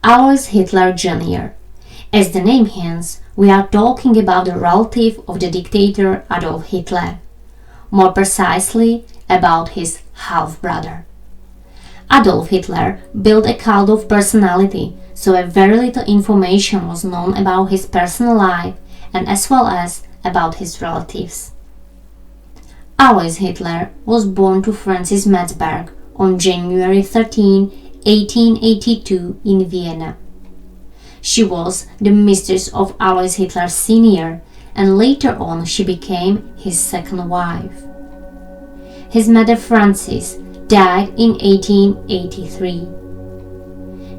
Alois Hitler Jr. As the name hints, we are talking about a relative of the dictator Adolf Hitler. More precisely, about his half-brother. Adolf Hitler built a cult of personality, so very little information was known about his personal life and as well as about his relatives. Alois Hitler was born to Francis Metzberg on January 13, 1882 in Vienna. She was the mistress of Alois Hitler Sr. and later on she became his second wife. His mother Frances died in 1883.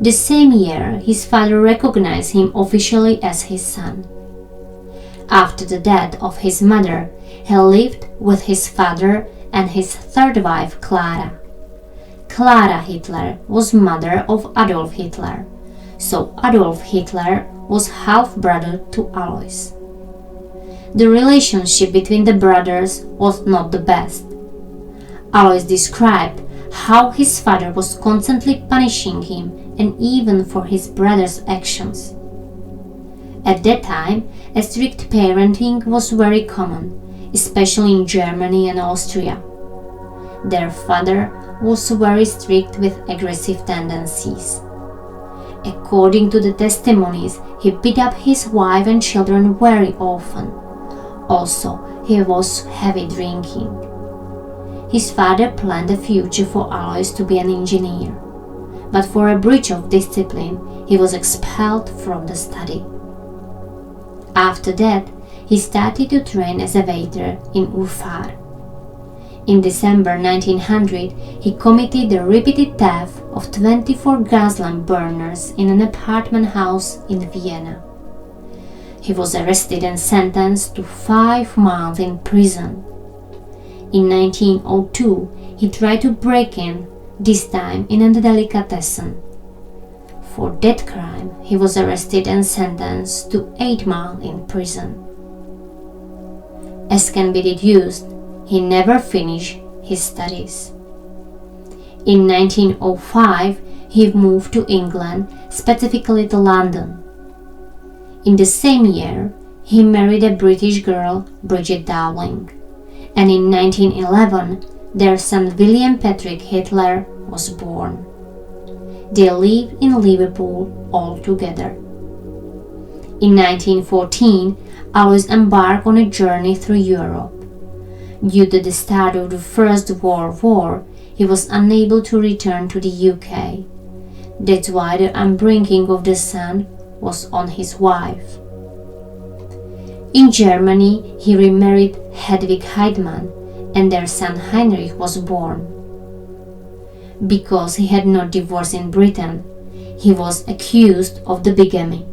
The same year, his father recognized him officially as his son. After the death of his mother, he lived with his father and his third wife Clara. Clara Hitler was mother of Adolf Hitler, so Adolf Hitler was half-brother to Alois. The relationship between the brothers was not the best. Alois described how his father was constantly punishing him and even for his brother's actions. At that time, a strict parenting was very common, especially in Germany and Austria. Their father was very strict with aggressive tendencies. According to the testimonies, he beat up his wife and children very often. Also, he was heavy drinking. His father planned a future for Alois to be an engineer, but for a breach of discipline, he was expelled from the study. After that, he started to train as a waiter in Urfahr. In December 1900, he committed the repeated theft of 24 gas lamp burners in an apartment house in Vienna. He was arrested and sentenced to 5 months in prison. In 1902, he tried to break in, this time in a delicatessen. For that crime, he was arrested and sentenced to 8 months in prison. As can be deduced, he never finished his studies. In 1905, he moved to England, specifically to London. In the same year, he married a British girl, Bridget Dowling, and in 1911, their son William Patrick Hitler was born. They lived in Liverpool all together. In 1914, Alois embarked on a journey through Europe. Due to the start of the First World War, he was unable to return to the UK. That's why the upbringing of the son was on his wife. In Germany, he remarried Hedwig Heidmann, and their son Heinrich was born. Because he had not divorced in Britain, he was accused of the bigamy.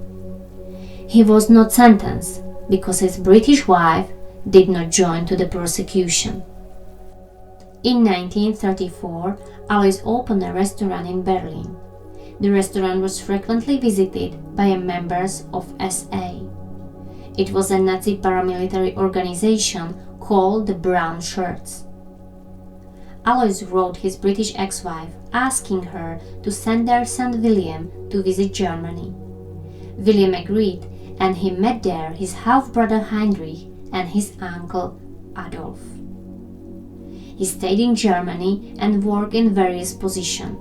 He was not sentenced because his British wife did not join to the prosecution. In 1934, Alois opened a restaurant in Berlin. The restaurant was frequently visited by members of SA. It was a Nazi paramilitary organization called the Brown Shirts. Alois wrote his British ex-wife asking her to send their son William to visit Germany. William agreed, and he met there his half-brother Heinrich and his uncle Adolf. He stayed in Germany and worked in various positions.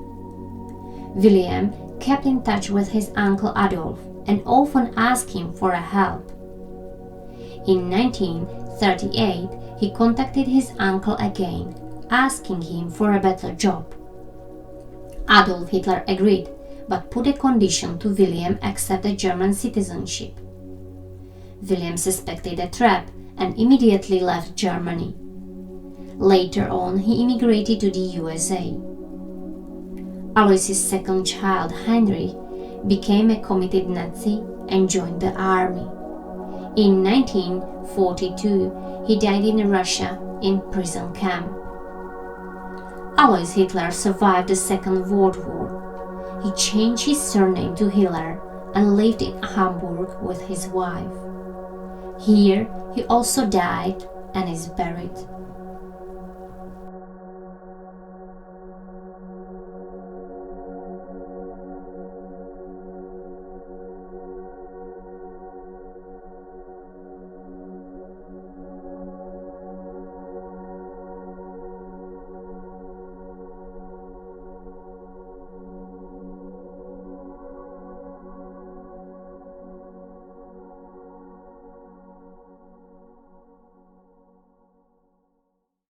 William kept in touch with his uncle Adolf and often asked him for help. In 1938, he contacted his uncle again, asking him for a better job. Adolf Hitler agreed, but put a condition to William accept a German citizenship. William suspected a trap and immediately left Germany. Later on, he immigrated to the USA. Alois' second child, Heinrich, became a committed Nazi and joined the army. In 1942, he died in Russia in prison camp. Alois Hitler survived the Second World War. He changed his surname to Hitler and lived in Hamburg with his wife. Here, he also died and is buried.